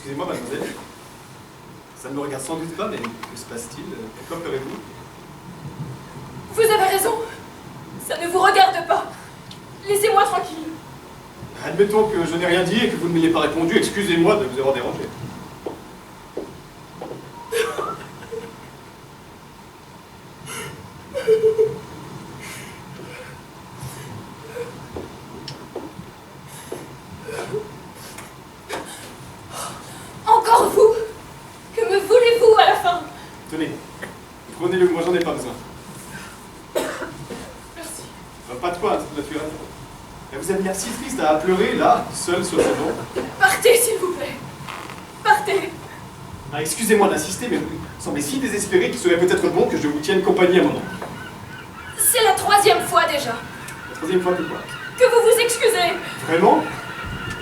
Excusez-moi, mademoiselle. Ça ne me regarde sans doute pas, mais que se passe-t-il? Pourquoi pleurez-vous? Vous avez raison. Ça ne vous regarde pas. Laissez-moi tranquille. Admettons que je n'ai rien dit et que vous ne m'ayez pas répondu. Excusez-moi de vous avoir dérangé. Encore vous? Que me voulez-vous à la fin? Tenez, prenez-le, moi j'en ai pas besoin. Merci. Pas de quoi, c'est naturel. Mais vous avez l'air si triste à pleurer, là, seul sur le banc. Partez, s'il vous plaît. Partez. Ah, excusez-moi d'insister, mais vous semblez si désespéré qu'il serait peut-être bon que je vous tienne compagnie un moment. C'est la 3e fois déjà. La 3e fois que quoi? Que vous vous excusez. Vraiment?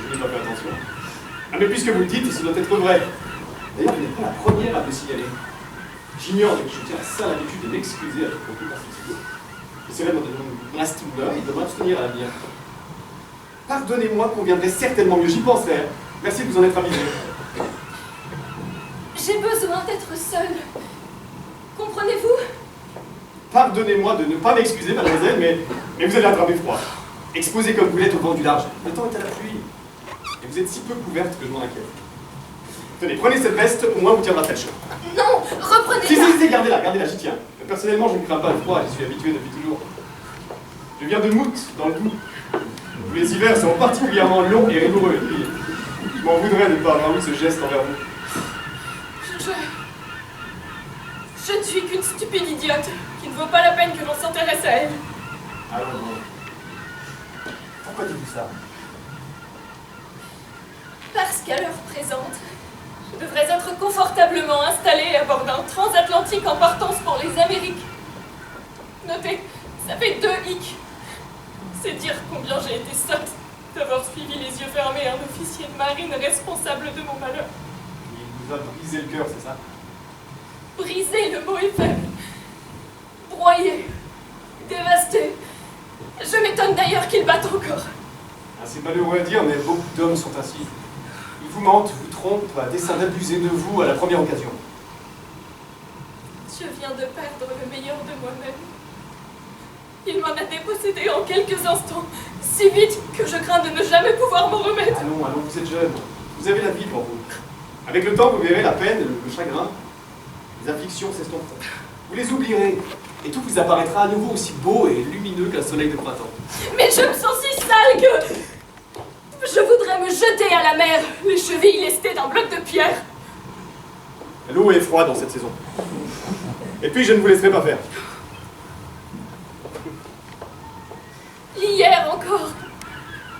Je n'ai pas fait attention. Ah, mais puisque vous le dites, ça doit être vrai. D'ailleurs, vous n'êtes pas la première à me signaler. J'ignore que je tiens à ça l'habitude de m'excuser avec beaucoup de particulier. J'essaierai de mon instinct et de m'abstenir à l'avenir. Pardonnez-moi, conviendrait certainement mieux, j'y penserai. Merci de vous en être avisé. J'ai besoin d'être seule. Comprenez-vous? Pardonnez-moi de ne pas m'excuser, mademoiselle, mais vous allez attraper froid. Exposé comme vous l'êtes au vent du large. Le temps est à la pluie. Et vous êtes si peu couverte que je m'en inquiète. Tenez, prenez cette veste, au moins vous tiendra très chaud. Non, reprenez-la. Si, gardez-la, j'y tiens. Personnellement, je ne crains pas le froid, j'y suis habitué depuis toujours. Je viens de Mout, dans le Doubs. Les hivers sont particulièrement longs et rigoureux. Et puis, je m'en voudrais de ne pas avoir eu ce geste envers vous. Je ne suis qu'une stupide idiote qui ne vaut pas la peine que l'on s'intéresse à elle. Ah non. Pourquoi dites-vous ça? Parce qu'à l'heure présente, je devrais être confortablement installée à bord d'un transatlantique en partance pour les Amériques. Notez, ça fait 2 hicks. C'est dire combien j'ai été sotte d'avoir suivi les yeux fermés un officier de marine responsable de mon malheur. Il vous a brisé le cœur, c'est ça? Briser, le mot est faible. Broyé, dévasté. Je m'étonne d'ailleurs qu'il batte encore. Ah, c'est malheureux à dire, mais beaucoup d'hommes sont ainsi. Ils vous mentent, vous trompent, à dessein d'abuser de vous à la première occasion. Je viens de perdre le meilleur de moi-même. Il m'en a dépossédé en quelques instants, si vite que je crains de ne jamais pouvoir m'en remettre. Allons, vous êtes jeune. Vous avez la vie pour vous. Avec le temps, vous verrez la peine, le chagrin, les afflictions s'estomperont. Vous les oublierez, et tout vous apparaîtra à nouveau aussi beau et lumineux qu'un soleil de printemps. Mais je me sens si sale que... je voudrais me jeter à la mer, les chevilles lestées d'un bloc de pierre. L'eau est froide dans cette saison. Et puis, je ne vous laisserai pas faire. Hier encore,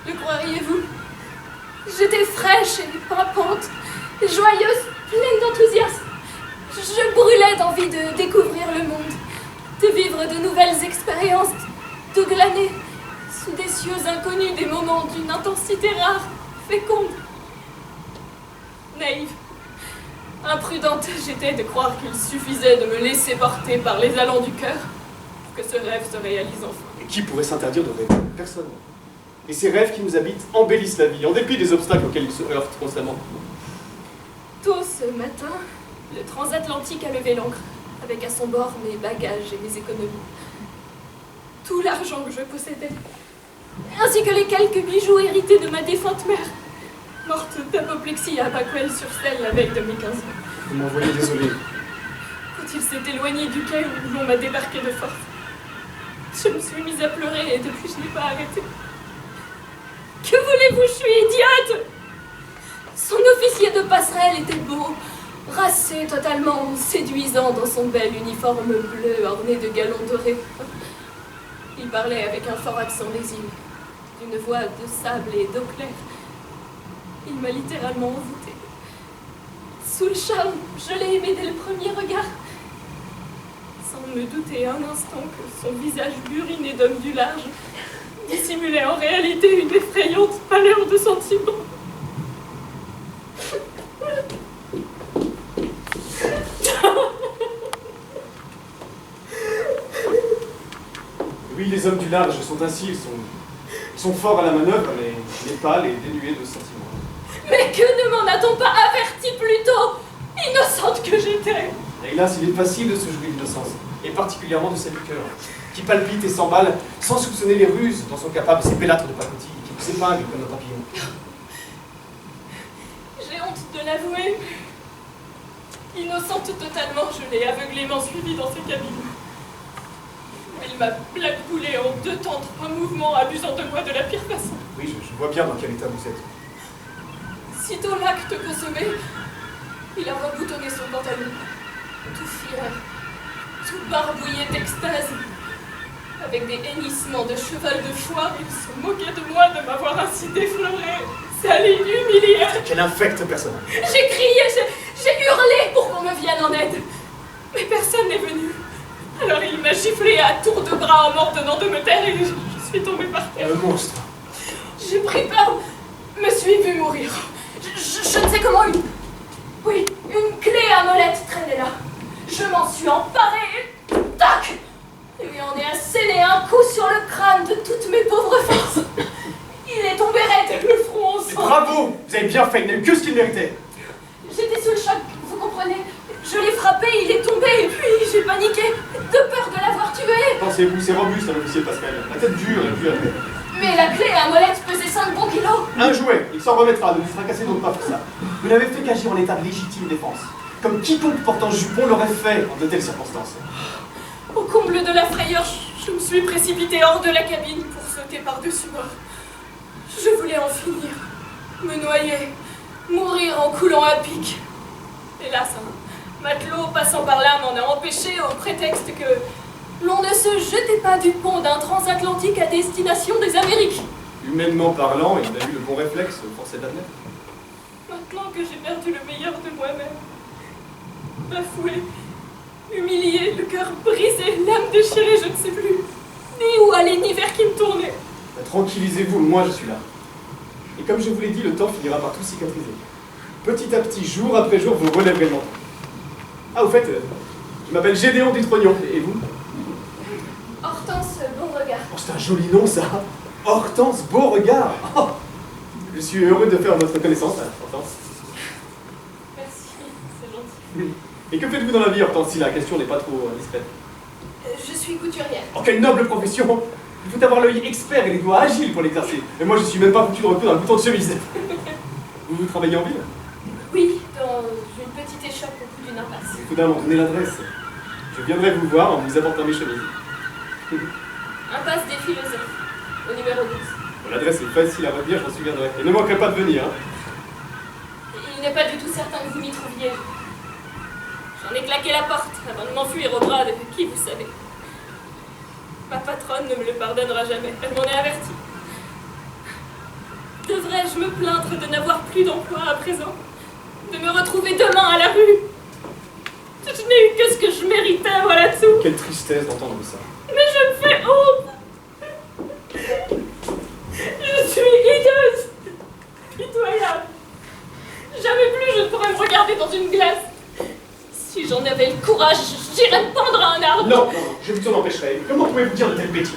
le croiriez-vous? J'étais fraîche et pimpante, joyeuse, pleine d'enthousiasme. Je brûlais d'envie de découvrir le monde, de vivre de nouvelles expériences, de glaner, sous des cieux inconnus, des moments d'une intensité rare, féconde. Naïve, imprudente j'étais de croire qu'il suffisait de me laisser porter par les allants du cœur pour que ce rêve se réalise enfin. Et qui pourrait s'interdire de rêver? Personne. Et ces rêves qui nous habitent embellissent la vie, en dépit des obstacles auxquels ils se heurtent constamment. Tôt ce matin, le transatlantique a levé l'ancre, avec à son bord mes bagages et mes économies. Tout l'argent que je possédais, ainsi que les quelques bijoux hérités de ma défunte mère, morte d'apoplexie à Backwell-sur-Selle la veille de mes 15 ans. Vous m'envoyez désolé. Quand il s'est éloigné du quai où l'on m'a débarqué de force, je me suis mise à pleurer et depuis je n'ai pas arrêté. Que voulez-vous, je suis idiote! Son officier de passerelle était beau, racé, totalement séduisant dans son bel uniforme bleu orné de galons dorés. Il parlait avec un fort accent des îles, d'une voix de sable et d'eau claire. Il m'a littéralement envoûtée. Sous le charme, je l'ai aimé dès le premier regard, sans me douter un instant que son visage buriné d'homme du large dissimulait en réalité une effrayante pâleur de sentiment. Oui, les hommes du large sont ainsi, ils sont forts à la manœuvre, mais pâles et dénués de sentiments. Mais que ne m'en a-t-on pas averti plus tôt? Innocente que j'étais! Hélas, il est facile de se jouer d'innocence, et particulièrement de celle du cœur, qui palpite et s'emballe sans soupçonner les ruses dont sont capables ces pélâtres de pacotille qui vous épinglent comme un papillon. J'ai honte de l'avouer. Innocente totalement, je l'ai aveuglément suivi dans ses cabines. Il m'a blackboulé en 2 temps 3 mouvements, abusant de moi de la pire façon. Oui, je vois bien dans quel état vous êtes. Sitôt l'acte consommé, il a reboutonné son pantalon, tout fier, tout barbouillé d'extase. Avec des hennissements de cheval de foire, il se moquait de moi de m'avoir ainsi défloré. Ça l'humiliait. Quel infect personnage. J'ai crié, j'ai hurlé pour qu'on me vienne en aide. Mais personne n'est venu. Alors il m'a giflé à tour de bras en m'ordonnant de me taire et je suis tombée par terre. Un monstre. J'ai pris peur, me suis vue mourir. Je ne sais comment Oui, une clé à molette traînait là. Je m'en suis emparée et tac, lui en ai asséné un coup sur le crâne de toutes mes pauvres forces. Il est tombé raide, le front au sang. Bravo! Vous avez bien fait, il n'a eu que ce qu'il méritait. J'étais sous le choc, vous comprenez? Je l'ai frappé, il est tombé et puis j'ai paniqué, de peur de l'avoir tué. Pensez-vous, c'est robuste un officier Pascal. La tête dure et dure. Mais la clé à molette pesait 5 bons kilos. Un jouet, il s'en remettra, ne vous fracassez donc pas pour ça. Vous n'avez fait qu'agir en état de légitime défense, comme quiconque portant jupon l'aurait fait en de telles circonstances. Au comble de la frayeur, je me suis précipitée hors de la cabine pour sauter par-dessus bord. Je voulais en finir, me noyer, mourir en coulant à pic. Hélas, un matelot passant par là m'en a empêché au prétexte que l'on ne se jetait pas du pont d'un transatlantique à destination des Amériques. Humainement parlant, il a eu le bon réflexe, force est d'admettre. Maintenant que j'ai perdu le meilleur de moi-même, bafoué, humilié, le cœur brisé, l'âme déchirée, je ne sais plus ni où aller ni vers qui me tourner. Tranquillisez-vous, moi je suis là. Et comme je vous l'ai dit, le temps finira par tout cicatriser. Petit à petit, jour après jour, vous relèverez le menton. Ah, au fait, je m'appelle Gédéon Dutrognon, et vous? Hortense Beauregard. Oh, c'est un joli nom, ça. Hortense Beauregard. Oh, je suis heureux de faire votre connaissance, Hortense. Merci, c'est gentil. Et que faites-vous dans la vie, Hortense, si la question n'est pas trop discrète? Je suis couturière. Oh, quelle noble profession! Il faut avoir l'œil expert et les doigts agiles pour l'exercer. Et moi, je suis même pas foutu de recoudre un bouton de chemise. Vous travaillez en ville? Oui, dans une petite échoppe au bout d'une impasse. Il faudra m'en donner l'adresse. Je viendrai vous voir en vous apportant mes chemises. Impasse des philosophes, au numéro 12. Bon, l'adresse est facile à retenir, je m'en souviendrai. Et ne manquerez pas de venir. Hein. Il n'est pas du tout certain que vous m'y trouviez. J'en ai claqué la porte avant de m'enfuir au bras de qui vous savez. Ma patronne ne me le pardonnera jamais, elle m'en est avertie. Devrais-je me plaindre de n'avoir plus d'emploi à présent? De me retrouver demain à la rue? Je n'ai eu que ce que je méritais, voilà tout. Quelle tristesse d'entendre ça. Mais je me fais honte. Je suis hideuse, pitoyable. Jamais plus je ne pourrais me regarder dans une glace. Si j'en avais le courage, j'irais me pendre à un arbre. Non, non, je vous en empêcherai. Comment pouvez-vous dire de telles bêtises?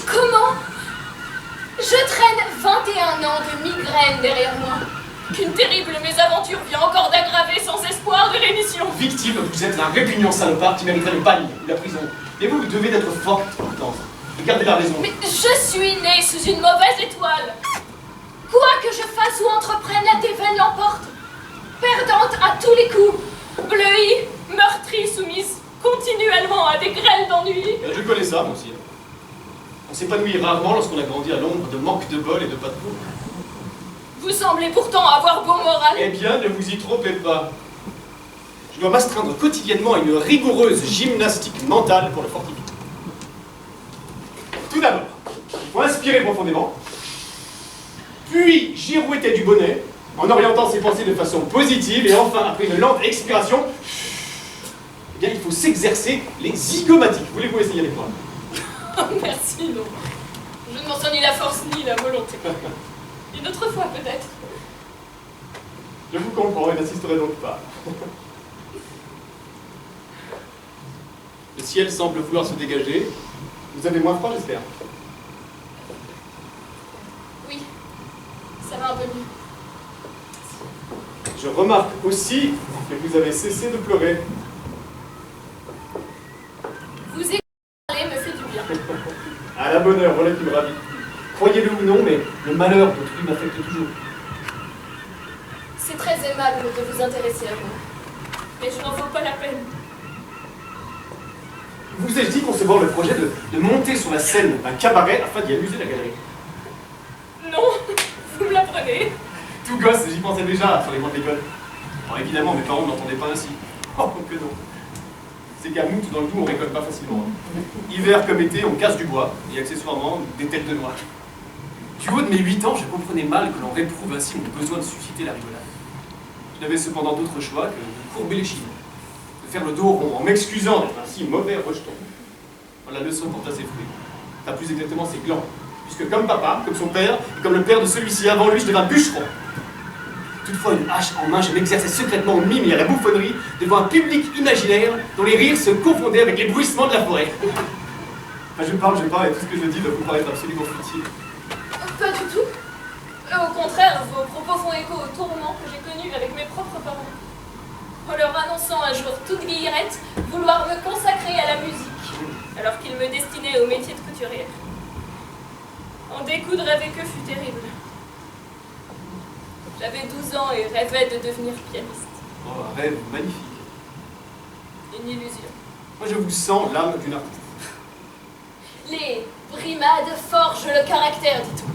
Comment? Je traîne 21 ans de migraine derrière moi. Qu'une terrible mésaventure vient encore d'aggraver sans espoir de rémission. Victime, vous êtes un répugnant salopard qui mériterait le bagne ou la prison. Et vous, vous devez d'être forte, Hortense. Gardez la raison. Mais je suis née sous une mauvaise étoile. Quoi que je fasse ou entreprenne, la déveine l'emporte. Perdante à tous les coups, bleuie, meurtrie, soumise continuellement à des grêles d'ennui. Je connais ça, moi aussi. On s'épanouit rarement lorsqu'on a grandi à l'ombre de manque de bol et de pas de peau. Vous semblez pourtant avoir bon moral. Eh bien, ne vous y trompez pas. Je dois m'astreindre quotidiennement à une rigoureuse gymnastique mentale pour le fortifier. Tout d'abord, il faut inspirer profondément, puis girouetter du bonnet, en orientant ses pensées de façon positive, et enfin, après une lente expiration, eh bien, il faut s'exercer les zygomatiques. Voulez-vous essayer avec moi? Merci, non. Je ne m'en sens ni la force ni la volonté. Une autre fois, peut-être. Je vous comprends et n'insisterai donc pas. Le ciel semble vouloir se dégager. Vous avez moins froid, j'espère. Oui, ça va un peu mieux. Je remarque aussi que vous avez cessé de pleurer. Vous écoutez parler me fait du bien. À la bonne heure, voilà qui me ravit. Croyez-le ou non, mais le malheur d'autrui m'affecte toujours. C'est très aimable de vous intéresser à moi. Mais je n'en vaux pas la peine. Vous ai-je dit concevoir le projet de monter sur la scène d'un cabaret afin d'y amuser la galerie? Non, vous me l'apprenez. Tout gosse, j'y pensais déjà sur les bancs de l'école. Alors évidemment, mes parents ne l'entendaient pas ainsi. Oh, que non. C'est qu'à Mout, dans le Doubs, on récolte pas facilement. Hiver comme été, on casse du bois, et accessoirement, des têtes de noix. Du haut de mes 8 ans, je comprenais mal que l'on réprouve ainsi mon besoin de susciter la rigolade. Je n'avais cependant d'autre choix que de courber les chines, de faire le dos rond, en m'excusant d'être ainsi mauvais rejeton. La leçon porta ses fruits. Enfin, plus exactement ses glands. Puisque comme papa, comme son père, et comme le père de celui-ci avant lui, je devins bûcheron. Toutefois, une hache en main, je m'exerçais secrètement au mime et à la bouffonnerie devant un public imaginaire dont les rires se confondaient avec les bruissements de la forêt. Enfin, je parle, et tout ce que je dis doit vous paraître absolument futile. Pas du tout. Au contraire, vos propos font écho au tourment que j'ai connu avec mes propres parents. En leur annonçant un jour toute guillerette vouloir me consacrer à la musique, alors qu'ils me destinaient au métier de couturière. En découdre avec eux fut terrible. J'avais 12 ans et rêvais de devenir pianiste. Oh, un rêve magnifique. Une illusion. Moi, je vous sens l'âme d'une artiste. Les brimades forgent le caractère, dit-on.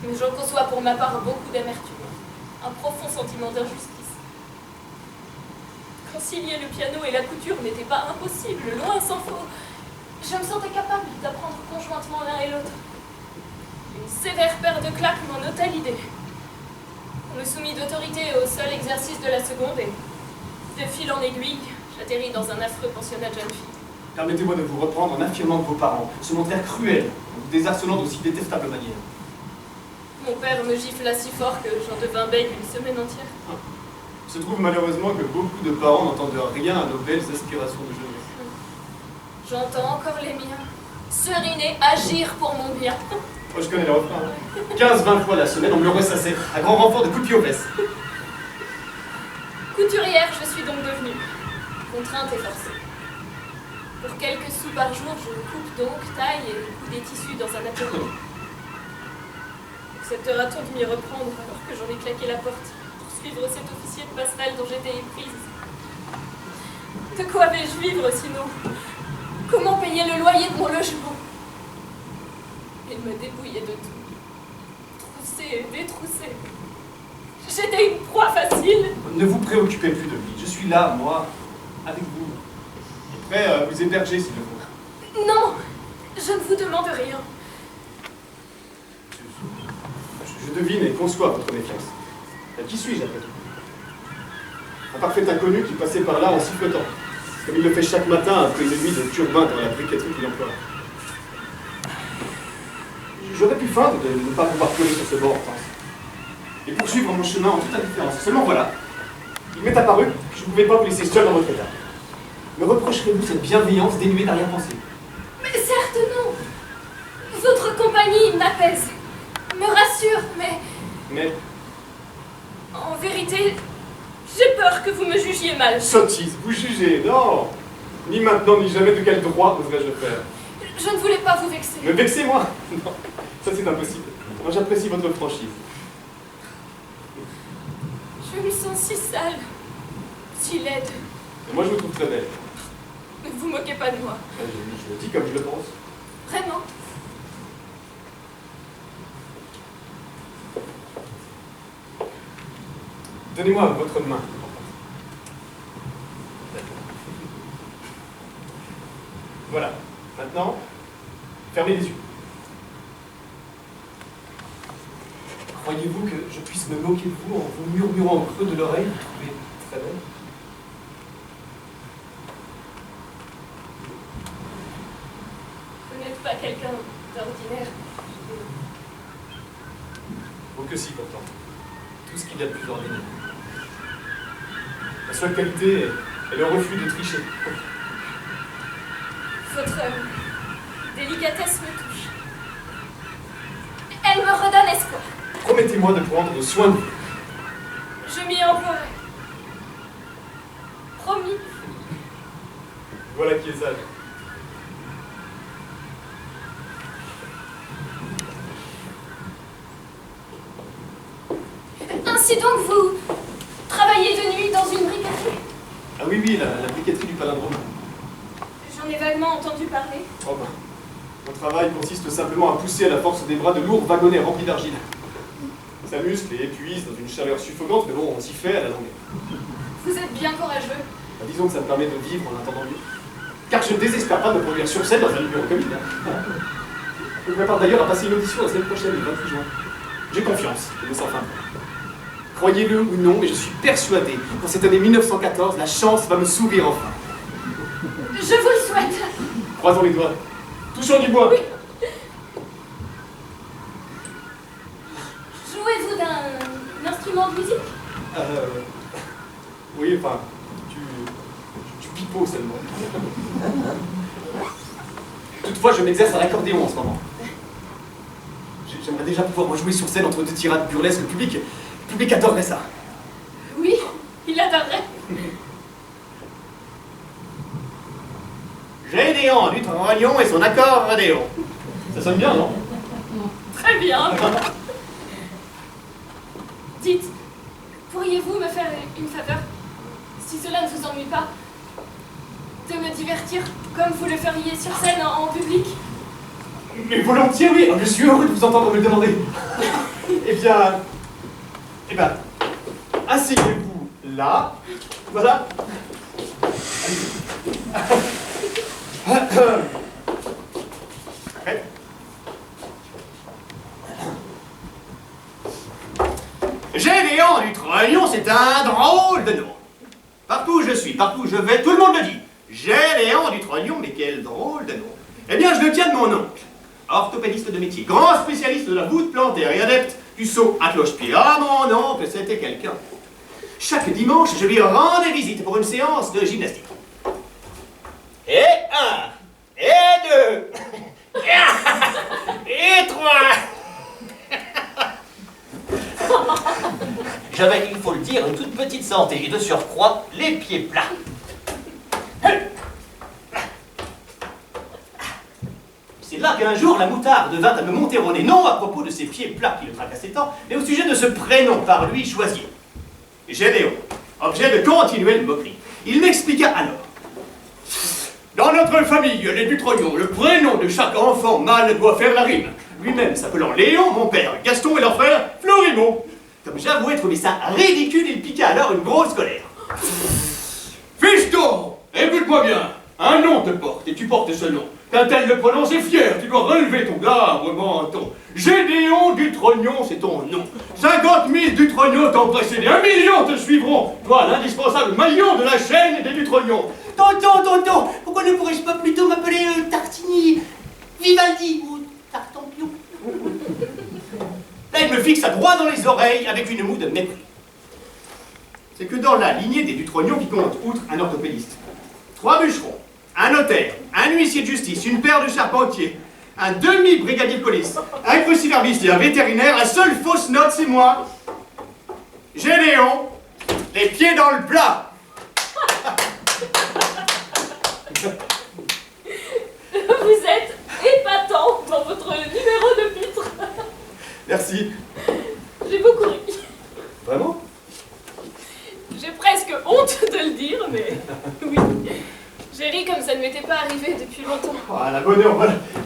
Mais j'en conçois pour ma part beaucoup d'amertume, un profond sentiment d'injustice. Concilier le piano et la couture n'était pas impossible, loin s'en faut. Je me sentais capable d'apprendre conjointement l'un et l'autre. Une sévère paire de claques m'en ôta l'idée. On me soumit d'autorité au seul exercice de la seconde et, de fil en aiguille, j'atterris dans un affreux pensionnat de jeunes filles. Permettez-moi de vous reprendre en affirmant que vos parents se montrèrent cruels, en vous désarçonnant d'aussi détestable manière. Mon père me gifla si fort que j'en devins bègue une semaine entière. Il se trouve malheureusement que beaucoup de parents n'entendent rien à nos belles aspirations de jeunesse. J'entends encore les miens. Seriner, agir pour mon bien. Moi je connais le refrain. 15-20 fois la semaine, on me le ressassait, à grand renfort de coups de pied aux fesses. Couturière, je suis donc devenue. Contrainte et forcée. Pour quelques sous par jour, je coupe donc, taille et couds des tissus dans un atelier. Acceptera-t-on de m'y reprendre alors que j'en ai claqué la porte pour suivre cet officier de passerelle dont j'étais éprise? De quoi vais-je vivre sinon? Comment payer le loyer de mon logement? Il me dépouillait de tout. Troussé et détroussé. J'étais une proie facile. Ne vous préoccupez plus de lui. Je suis là, moi, avec vous. Et prêt à vous héberger s'il le faut. Non, je ne vous demande rien. Je devine et conçois votre méfiance. Qui suis-je après tout? Un parfait inconnu qui passait par là en sifflotant, comme il le fait chaque matin après une nuit de turbin dans la briqueterie qu'il emploie. J'aurais pu feindre de ne pas pouvoir pleurer sur ce bord et poursuivre mon chemin en toute indifférence. Seulement voilà, il m'est apparu que je ne pouvais pas vous laisser seul dans votre état. Me reprocherez-vous cette bienveillance dénuée d'arrière-pensée? Mais certes non. Votre compagnie m'apaise, me rassure, mais... En vérité, j'ai peur que vous me jugiez mal. Sottise, vous jugez, non. Ni maintenant, ni jamais, de quel droit oserais-je le faire? Je ne voulais pas vous vexer. Me vexer, moi? Non, ça c'est impossible. Moi j'apprécie votre franchise. Je me sens si sale, si laide. Et moi je vous trouve très belle. Ne vous moquez pas de moi. Je le dis comme je le pense. Vraiment. Donnez-moi votre main. Voilà. Maintenant, fermez les yeux. Croyez-vous que je puisse me moquer de vous en vous murmurant au creux de l'oreille? Vous trouvez très belle? Vous n'êtes pas quelqu'un d'ordinaire. Oh que si, pourtant. Tout ce qu'il y a de plus ordinaire. La seule qualité est le refus de tricher. Votre délicatesse me touche. Elle me redonne espoir. Promettez-moi de prendre soin de vous. Je m'y en pleurer. Promis. Voilà qui est sage. Ainsi donc, vous travaillez de nuit dans une briqueterie? Ah oui, oui, la briqueterie du palindrome. J'en ai vaguement entendu parler. Oh ben, mon travail consiste simplement à pousser à la force des bras de lourds wagonnets remplis d'argile. Ça muscle et épuise dans une chaleur suffocante, mais bon, on s'y fait à la longue. Vous êtes bien courageux. Ben, disons que ça me permet de vivre en attendant mieux. Car je ne désespère pas de me produire sur scène dans un numéro comique. Je me prépare d'ailleurs à passer une audition la semaine prochaine, le 28 juin. J'ai confiance, je me sens fin. Croyez-le ou non, mais je suis persuadé qu'en cette année 1914, la chance va me sourire enfin. Je vous le souhaite. Croisons les doigts. Touchons du bois. Oui. Jouez-vous d'un instrument de musique? Oui, enfin, du pipeau seulement. Toutefois, je m'exerce à l'accordéon en ce moment. J'aimerais déjà pouvoir rejouer sur scène entre deux tirades burlesques. Le public adorerait ça. Oui, il adorerait. Gédéon du Trognon et son accordéon. Ça sonne bien, non? Très bien. Dites, pourriez-vous me faire une faveur, si cela ne vous ennuie pas, de me divertir comme vous le feriez sur scène en public? Mais volontiers, oui. Je suis heureux de vous entendre me le demander. Eh bien, asseyez-vous là. Voilà. Prêt? Gédéon du Trognon, c'est un drôle de nom. Partout où je suis, partout où je vais, tout le monde le dit. Gédéon du Trognon, mais quel drôle de nom. Eh bien, je le tiens de mon oncle. Orthopédiste de métier, grand spécialiste de la voûte plantaire et adepte du saut à cloche-pied. Ah, mon oncle, c'était quelqu'un. Chaque dimanche, je lui rendais visite pour une séance de gymnastique. Et 1, et 2, et 3. J'avais, il faut le dire, une toute petite santé et de surcroît, les pieds plats. C'est là qu'un jour la moutarde vint à me monter au nez, non à propos de ses pieds plats qui le tracassaient tant, mais au sujet de ce prénom par lui choisi. Gédéon, objet de continuelle moquerie. Il m'expliqua alors. Dans notre famille, les du Trognon, le prénom de chaque enfant mâle doit faire la rime. Lui-même s'appelant Léon, mon père, Gaston et leur frère, Florimond. Comme j'avouais trouver ça ridicule, il piqua alors une grosse colère. Fiston, écoute-moi bien. Un nom te porte, et tu portes ce nom. Quand elle le prononce est fier, tu dois relever ton glabre menton. Gédéon du Trognon, c'est ton nom. 50 000 du Trognon t'ont précédé, 1 million te suivront. Toi, l'indispensable maillon de la chaîne des du Trognon. Tonton, pourquoi ne pourrais-je pas plutôt m'appeler Tartini, Vivaldi ou Tartampion? Là, il me fixa droit dans les oreilles avec une moue de mépris. C'est que dans la lignée des du Trognon qui compte, outre un orthopédiste, 3 bûcherons, un notaire, un huissier de justice, une paire de charpentiers, un demi-brigadier de police, un cruciverbiste et un vétérinaire, la seule fausse note, c'est moi. Gédéon, les pieds dans le plat. Vous êtes épatant dans votre numéro de pitre. Merci. J'ai beaucoup ri. Vraiment? J'ai presque honte de le dire, mais oui. J'ai ri comme ça ne m'était pas arrivé depuis longtemps. Ah, la bonne heure,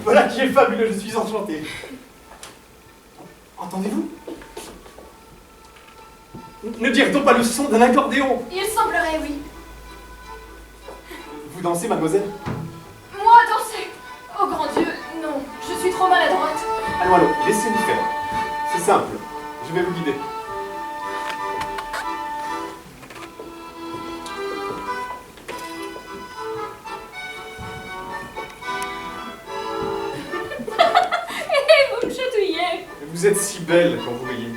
voilà qui est fabuleux, je suis enchanté. Entendez-vous? Ne dirait-on pas le son d'un accordéon? Il semblerait, oui. Vous dansez, mademoiselle? Moi, danser? Oh grand Dieu, non, je suis trop maladroite. Allons, laissez-nous faire. C'est simple, je vais vous guider. Vous me chatouillez. Vous êtes si belle quand vous riez.